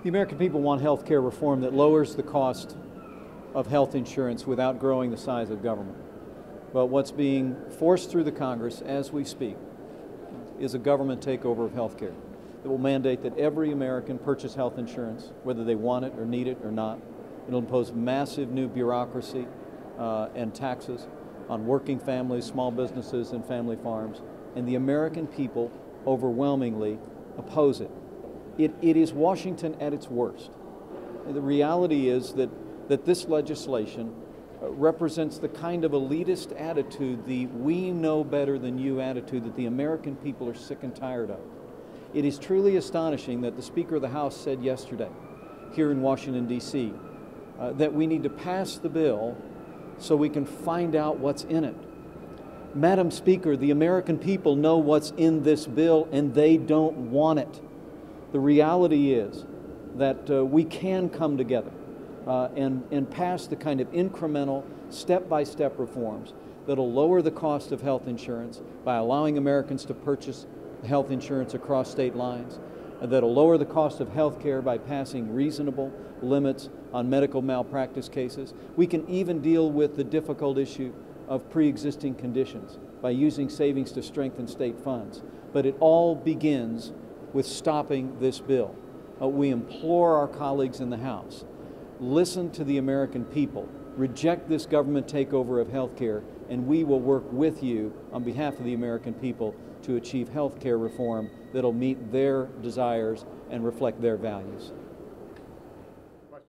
The American people want health care reform that lowers the cost of health insurance without growing the size of government. But what's being forced through the Congress as we speak is a government takeover of health care that will mandate that every American purchase health insurance, whether they want it or need it or not. It'll impose massive new bureaucracy and taxes on working families, small businesses, and family farms. And the American people overwhelmingly oppose it. It is Washington at its worst. And the reality is that this legislation represents the kind of elitist attitude, the we know better than you attitude that the American people are sick and tired of. It is truly astonishing that the Speaker of the House said yesterday here in Washington, D.C., that we need to pass the bill so we can find out what's in it. Madam Speaker, the American people know what's in this bill and they don't want it. The reality is that we can come together and pass the kind of incremental, step-by-step reforms that'll lower the cost of health insurance by allowing Americans to purchase health insurance across state lines, that'll lower the cost of health care by passing reasonable limits on medical malpractice cases. We can even deal with the difficult issue of pre-existing conditions by using savings to strengthen state funds. But it all begins with stopping this bill. We implore our colleagues in the House, listen to the American people, reject this government takeover of health care, and we will work with you on behalf of the American people to achieve health care reform that'll meet their desires and reflect their values.